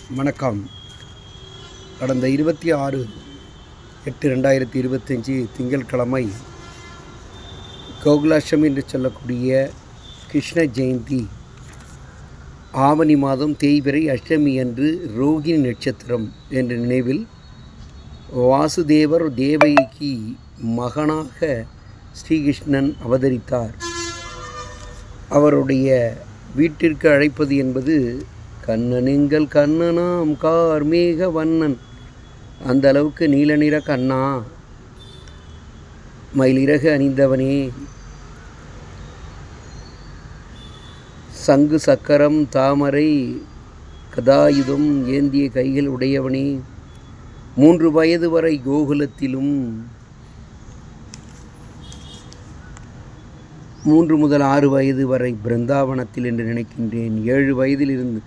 வணக்கம். கடந்த 26/8/2025 திங்கட்கிழமை கோகுலாஷ்டமி என்று சொல்லக்கூடிய கிருஷ்ண ஜெயந்தி, ஆவணி மாதம் தேய்பிறை அஷ்டமி அன்று ரோகிணி நட்சத்திரம் என்ற நினைவில் வாசுதேவர் தேவகிக்கு மகனாக ஸ்ரீகிருஷ்ணன் அவதரித்தார். அவருடைய வீட்டிற்கு அழைப்பது என்பது கண்ணனெங்கள் கண்ணனாம் கார்மேக வண்ணன், அந்த அளவுக்கு நீல நிற கண்ணா, மயிலிறகு அணிந்தவனே, சங்கு சக்கரம் தாமரை கதாயுதம் ஏந்திய கைகள் உடையவனே, 3 வயது வரை கோகுலத்திலும் 3 முதல் 6 வயது வரை பிருந்தாவனத்தில் என்று நினைக்கின்றேன். 7 வயதிலிருந்து